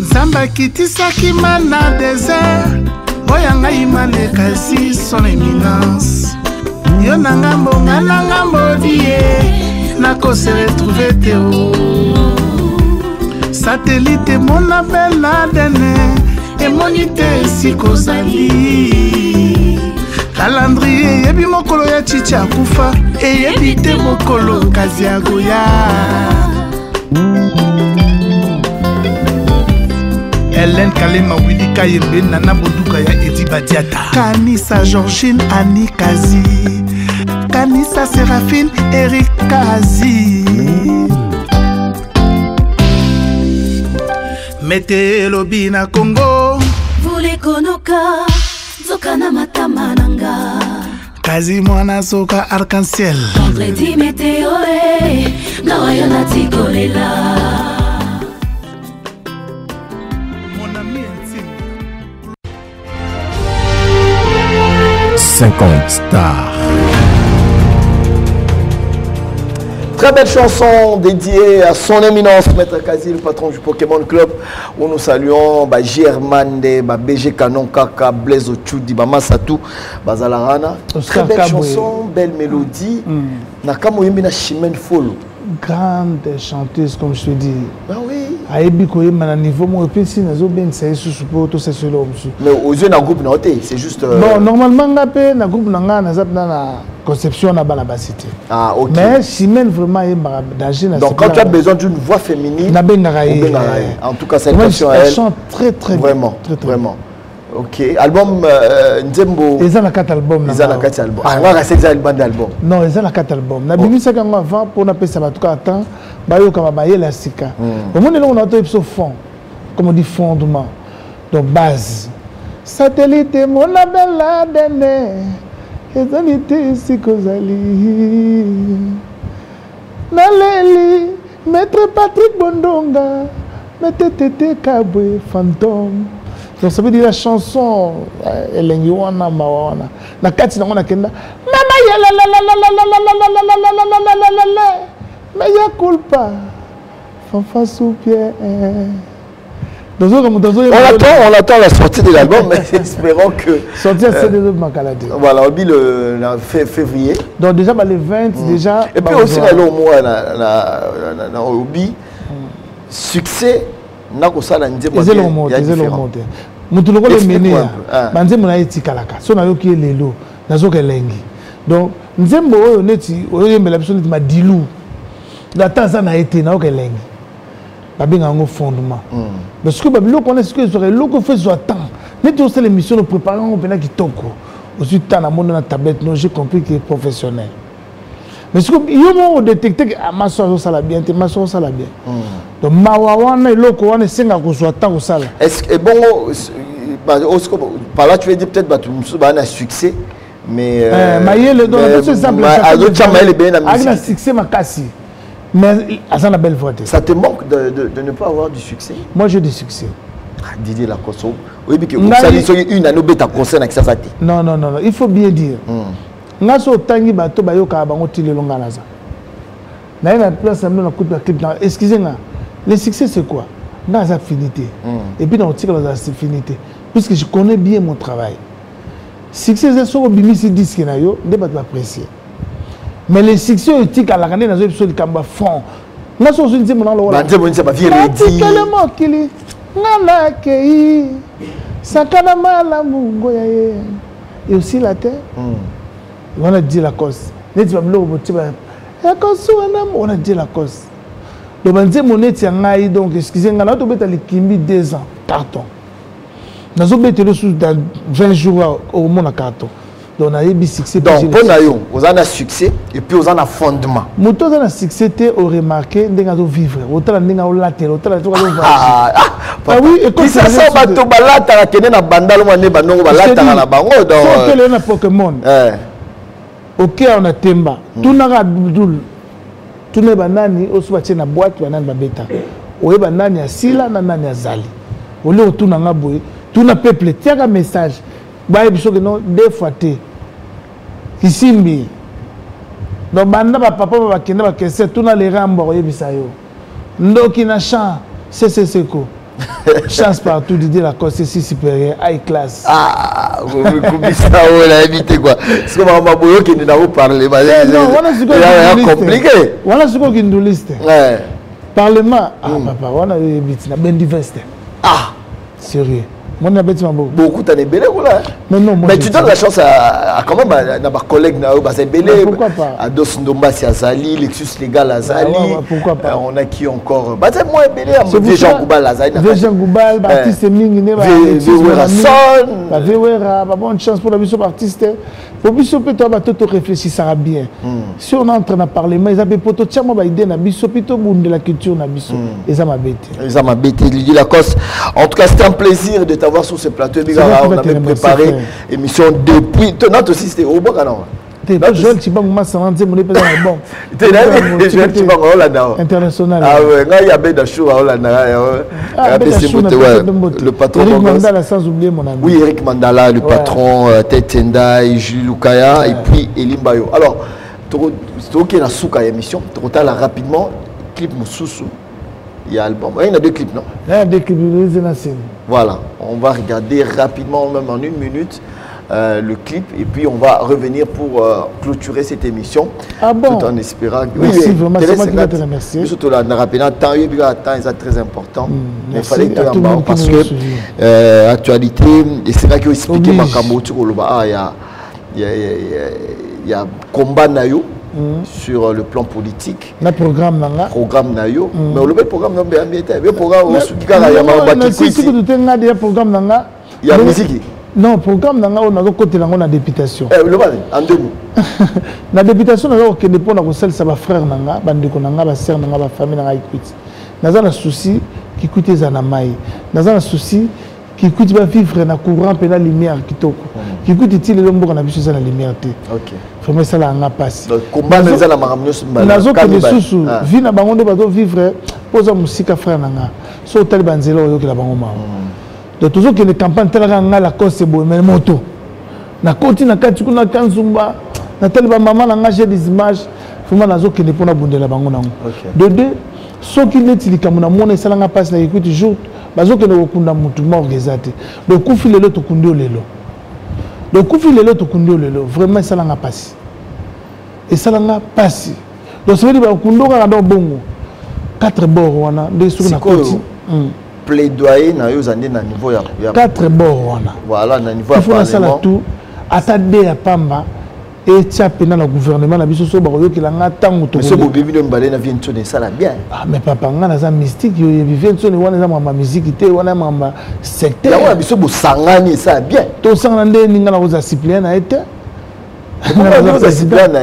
Zamba kitisaki mana désert. Oyanga imane Kazi, son éminence. Yo nangambo nganangambo die. Nako se retrouver Théo. Satellite mon appel la dene. Et monite si kozali. Calendrier yebi mokolo ya chicha kufa e yebi te mokolo Kazi agoya. Hélène Kalema Willy Kayembe Nana Boduka ya Edi Badiata. Kanisa Georgine Annie Kazi. Kanisa Séraphine Eric Kazi. Mete lobi na Congo. Vule konoka. Zokana matamananga Kazi mwana soka arc-en-ciel Vendredi météo na wayona tikolela Mon ami intime 50 stars. Très belle chanson dédiée à son éminence, Maître Kazi, le patron du Pokémon Club, où nous saluons Germande, BG Canon Kaka, Blaise Ochudi, Masatou, Bazalarana. Très belle chanson, belle mélodie. Nakamoyembi na Chimène Folo. Grande chanteuse, comme je te dis. Ah oui. Ayebi koyemba na niveau mo epesi nazo ben ça sous pour tout ça sur l'homme. Mais aux yeux d'un groupe noté, c'est juste. Non, normalement ngapé na groupe nanga na zap na conception na balabasité. Ah OK. Mais Chimène vraiment est d'agir na. Donc quand tu as besoin d'une voix féminine, na benga en tout cas cette chanson elle chante très très vraiment, très, très vraiment. OK. Album Nzembo. Ils ont la 4 albums. Ils ont la 4 albums. Ah, on va rester album d'album. Non, ils ont la 4 albums. Na bimi ça quand avant pour na pesa ba tout cas temps, ba yo kama ba yela sika. Au monde là on a tout fond. Comme on dit fondement. Donc base. Satellite mon appel la dene. Ezalite sikozali. Naleli Maître Patrick Bondonga. Maître Tete Kabwe Fantôme. Donc ça veut dire la chanson elle est wana mawana na kati na ngona kenda mama ya la la la la la la la la la la la la mais ya culpa fanfa sous pied on attend la sortie de l'album mais espérons que sortir c'est de Makaladi voilà on dit le février donc déjà le 20 déjà et puis aussi le mois na obi succès nako sala nzembo ya différent mutu lokolo mene ya banze mona etikalaka so na yoki lelo nazoka elengi Donc nzembo oyo neti oyo mbela biso neti madilu la temps na été na okelenge babenga ngo fondement parce que babilo connaît ce que serait loko fait soit temps neti on l'émission nous préparons on pena kitoko aussi temps na monde na tablette non j'ai compris que professionnel mais ce que yo mo détecter que ma soeur ça la bien te ma soeur ça la bien donc mawa wana loko wana senga ko soit temps ko sala est-ce que bon par là tu veux dire peut-être un succès mais le don c'est simple avec un succès makasi mais ça la belle voix ça te manque de ne pas avoir du succès? Moi j'ai du succès. Didier Lacoste oui mais que vous savez une année bête à concert avec ça non il faut bien dire nga so tangi bato bayoka bango tilelonga naza na une place na coupe la clip excusez-moi le succès c'est quoi dans sa finité et puis dans le dans sa finité puisque je connais bien mon travail succès c'est sur bimisi disque na yo de ba apprécier mais le succès éthique à la randée dans le kamba fond na so so nzimo na lo wala nzimo nzima vie ready kalemo kili ngala kei sakana mala mungo ya ye et aussi la terre on a dit la cause net va blo motiba la cause on a dit la cause le banze moneti ngai donc excusez nga na to beta likimbi 2 ans carton nazo beta le sous dans 20 jours au monde carton donc on a eu succès donc pour nayo vous en a succès et puis vous en a fondement moto za na succès te au remarquer ndenga zo vivre autant ndenga o later autant to zo oui et comme ça ça bato balata la kene na bandalo mane banongo balata na bango donc so que le na Pokémon ok on a temba tunaka Abdul tune banani osuba na boîte banani babeta oye banani asila na nani azali ole otuna ngaboye tuna peuple tiaka message ba biso que non deux fois te isimbi donc banda ba papa ba kenda ba kese tuna le rambo yebisa yo ndoki na champ c'est ko chance partout de dire la cause c'est supérieur high class vous ça on a évité quoi c'est comme ma boyo qui ne vous parler non voilà compliqué voilà ce qu'on nous liste parlement papa on a évité na ben diversité sérieux mon abeti beaucoup t'as des belé là mais non mais tu donnes la chance à quand même à ma collègue na c'est belé pourquoi pas à Dos Ndomba si Azali Lexus légal Azali pourquoi pas on a qui encore bah c'est moi belé à Jean Goubal Azali Jean Goubal artiste mingi ne ba Vewera ba bonne chance pour la biso artiste pour biso peut-être ba tout réfléchir ça va bien si on entre dans parlement ils avaient poto tchama ba idée na biso plutôt monde de la culture na biso et ça m'a bêté Lydie Lacoste en tout cas c'était un plaisir de t'avoir sur ce plateau. On a même préparé l'émission depuis. Notre aussi c'était au bon canon. Joël Tibang m'a senti mon épisode bon. Joël Tibang international. Ah ouais, il y a des choses à Hollande. Le patron. Eric Mandala sans oublier mon ami. Oui, Eric Mandala, le patron, Tetenda, Jules Lukaya et puis Elim Bayo. Alors, c'est ok la souka émission. Tu as rapidement clip Moussoussou. Il y a album. Il y a 2 clips, non? Il y a 2 clips. Voilà, on va regarder rapidement, même en 1 minute, le clip. Et puis on va revenir pour clôturer cette émission. Ah bon? Tout en espérant. Merci vraiment, c'est moi qui vais te remercier. Surtout là, c'est très important. Mais il fallait que tu en parles parce que actualité, et c'est là qu'il faut expliquer ma il y a combat nayo. Sur le plan politique. Le programme nanga. Programme nayo. Mais le programme nanga le programme nanga. Il y a musique. Non, programme nanga on a côté nanga na députation. Le bal en 2 mots. La députation nanga que dépend na celle ça va frère nanga, bandeko nanga, ba sœur nanga, ba famille nanga écoute. Naza na souci qui coûte za na mai. Naza na souci qui coûte va vivre na courant pe na lumière kitoko. Qui coûte utile le mboka na biso za na lumière te. OK. Vraiment ça là nga passe. Donc combat za la maramno mbala. Nazo que les sous vie na bango de bato vivre posa musika frère nanga. So tali banzelo yo que la bango ma. Donc toujours que les campagnes tela nga la cause c'est beau mais moto. Na koti na kati kuna kanzumba na tali ba maman nanga j'ai des images vraiment nazo que ne pona bundela bango nango. De deux so qui net likamuna mona sala nga passe na écoute jour bazo que ne kokunda mutu mort gezate. Donc kufi lelo to kundo lelo. Donc kufi lelo to kundo lelo vraiment sala nga passe. Et ça l'a passé. Donc ça veut dire que kundo ka ndo bongo 4 bords wana de sur na koti. Plaidoyer na yo zande na niveau ya 4 bords wana. Voilà na niveau ya parlement. Il faut ça tout atade ya pamba et tia pena na gouvernement na biso so ba yo kilanga tangu to monsieur Bobibi no mbale na vient sonner ça là bien ah mais papa nga na za mystique yo vient sonner wana za mama musique te wana mama secteur ya wana biso bo sangani ça bien to sangana nde ninga na koza suppléant na été na koza suppléant na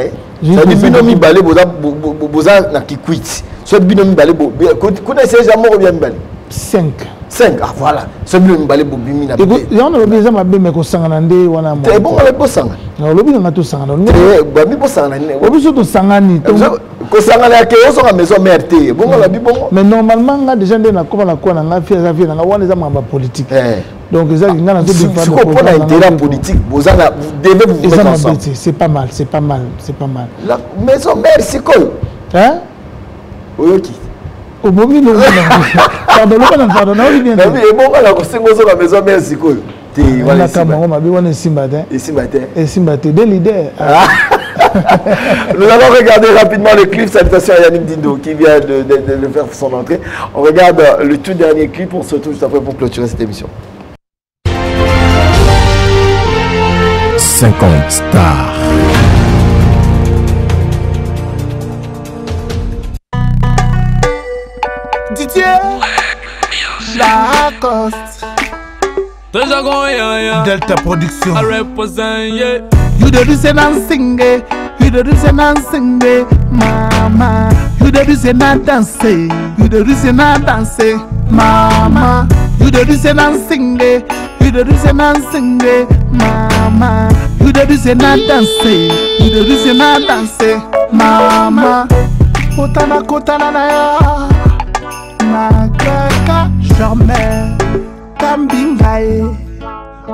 ça dit bino mi balé boza na kikwiti so bino mi balé bo kuna c'est jamais bien balé 5 ah voilà so bino mi balé bo bimi na ya on a besoin ma be me ko sangana nde wana mo te bon le bo sangana na lobi nga to sangana te ba mi bo sangana ne obi so to sangani to ko sangana ke o so ka maison mère te bon la bi bon mais normalement nga déjà nde na koma na ko na nga fia na wana za mamba politique donc ça nga na si vous comprenez l'intérêt politique vous devez vous mettre ensemble c'est pas mal la maison mère c'est quoi hein oyoki obomi no pardon na oui bien mais bon la ko sengo so la maison mère c'est quoi te voilà kama ngoma bi wana simba te des leaders. Nous allons regarder rapidement le clip. Salutations à Yannick Dindo qui vient de faire son entrée. On regarde le tout dernier clip. On se retrouve juste après pour clôturer cette émission. 50 stars. Didier Lacoste Delta Production You the reason I'm singing, you the reason I'm singing, mama. You the reason I dance, you the reason I dance, mama. You the reason I'm singing, you the reason I'm singing, mama. You the reason I dance, you the reason I dance, mama. Kotana na ya, na kaka jamais, kambingae.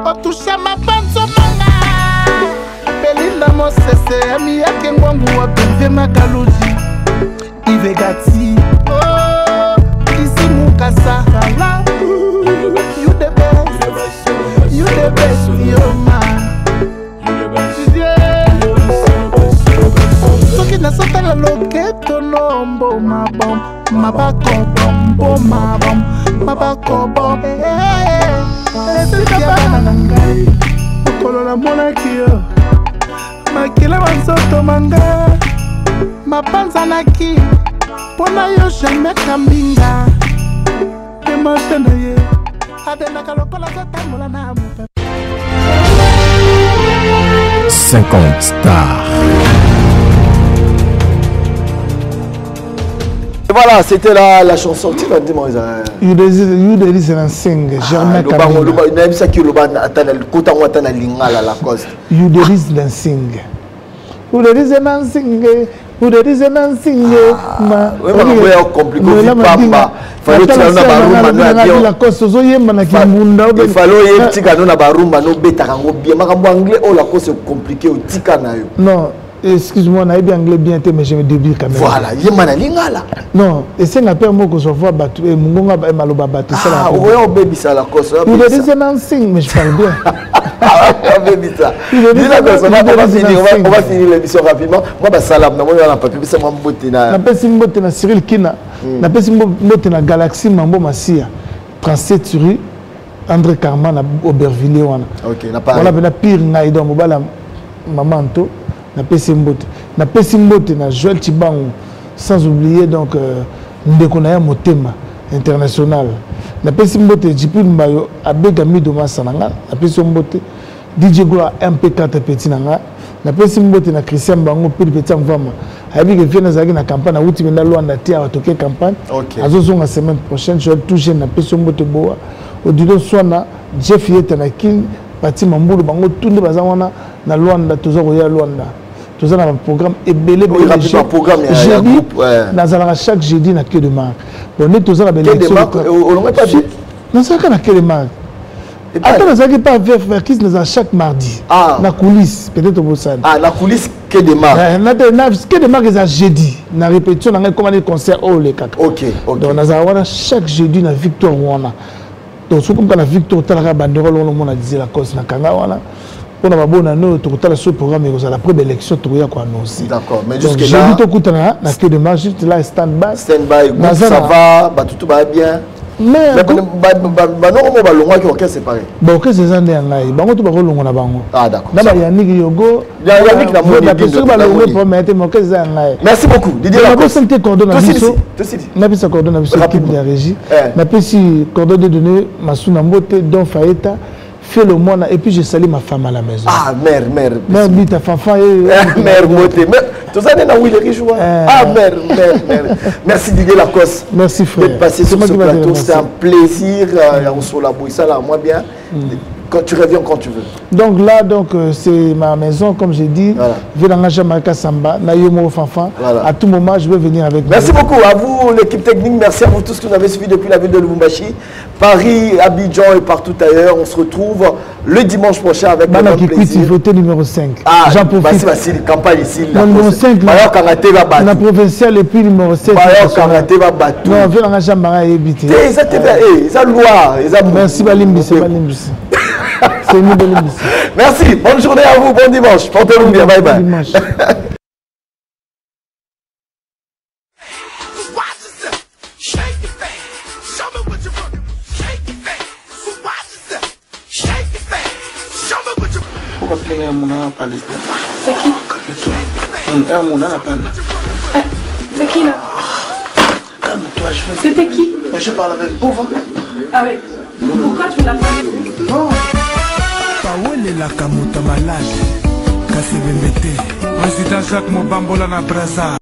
Otusha mapanzo manga. Belinda Mosese, ami yake ngwangu wa Benve Makaluji Ivegati, oh, isi mukasa Hala, you the best, yo man Soki na sota la loketo no mbo mabom Mabako bombo mabom Mabako bom Esika bana nangai Okolo na mona kiyo Makila manzoto manga Mapanza naki Pona yo jamais kambinga Demostende ye Adena kalokola zotamula na mupe 50 stars. Et voilà, c'était la chanson. Tu vas dire, moi, you the reason sing. Jamais kambinga. Même ça qui loba atana kota watana lingala la cause. You the reason sing. You the reason sing. You the reason sing. Ma. Oui, mais on complique papa. Fallait que na barumba na bien. La cause zo yemba na kimbunda. Il fallait yetika na barumba no betaka ngo bien. Makambo anglais oh la cause compliqué o tika na yo. Non. Excuse-moi, on a bien anglais bien, mais je me débrouille quand même. Voilà, il y a lingala. Non, et c'est un peu moi que je vois battu et mon gars maloba battu ça là. Ah, ouais, on baby ça la cause. Il est déjà dans signe, mais je parle bien. On baby ça. On va finir l'émission rapidement. Moi bah salam, moi on a pas pu c'est moi mbote na. Na pesi mbote na Cyril Kina. Na pesi mbote na Galaxy Mambo Masia. 37 rue André Carman na Aubervilliers wana. OK, na pas. Voilà ben pire ngai donc mobala mamanto. Na pesi mbote na Joël Chibangu sans oublier donc ndeko na ya motema international na pesi mbote Djipul Mbayo abega midoma sananga na pesi mbote DJ Gloire MP4 petit nanga na pesi mbote na Christian Bango petit mvama abi que vient zaki na campagne outi benda Luanda tia atoke campagne azozonga semaine prochaine je vais toucher na pesi mbote boa odilo swana Jeff Yeta na king pati mambulu bango tunde bazawana na Luanda tozo ya Luanda. Tout ça dans un programme et belé programme jeudi dans chaque jeudi na queue de marque bon nous tout ça la belle queue de marque on l'aurait pas dit non ça quand na queue de marque attends ça qui pas faire qui dans chaque mardi na coulisse peut-être au Bossane la coulisse queue de marque na queue de marque c'est jeudi na répétition na comment les concerts oh les caca OK donc na chaque jeudi na Victor wana donc ce comme quand la Victor talaka banderole on mona disait la cause na kanga wana pour la bonne année, tu as ce programme et la première élection, tu as annoncé. D'accord, mais jusque là. J'ai vu tout le temps, la queue de marche, juste là, stand-by. Stand-by, ça va, tout va bien. mais banoko balongwa ki orchestre séparé. Bon orchestre zande ngai bango to bakolongo na bango. Ah d'accord. Na ba Yannick Yogo. Yannick na moni biso balongo promettre mon orchestre ngai. Merci beaucoup Didier. Na ko senté coordonne na biso. Na biso coordonne na biso équipe de régie. Na pesi coordonne de donner Masuna Mbote Don Faeta. Fais le moine et puis je salue ma femme à la maison. Ah mère. Mère Bita Fafa mère Moté. Tout ça n'est pas où il est riche. Ah mère. Merci Didier Lacoste. Merci frère. D'être passé sur ce plateau, c'est un plaisir. On se la bouille ça là, moi bien. Quand tu reviens quand tu veux. Donc là, c'est ma maison, comme j'ai dit. Vélanga Marika Samba, Nayomo Fanfan. À tout moment, je vais venir avec vous. Merci beaucoup à vous, l'équipe technique. Merci à vous tous qui nous avez suivis depuis la ville de Lubumbashi, Paris, Abidjan et partout ailleurs. On se retrouve le dimanche prochain avec le même plaisir. Voté numéro 5. Ah, j'en profite. Voici campagne ici. Numéro 5. La provinciale et puis numéro 7. Non, Vélanga Marika évité. C'est loi. Merci Balimbisi. C'est une belle émission. Merci, bonne journée à vous, bon dimanche. Portez-vous bien, bye bye. Pourquoi tu es mon palais? C'est qui? C'est qui là? Calme-toi, je veux. C'était qui? Je parle avec Bova. Ah oui. Pourquoi tu l'as parlé? Non. La kamuta malade kasi bembete Président Jacques Mobambola na Braza.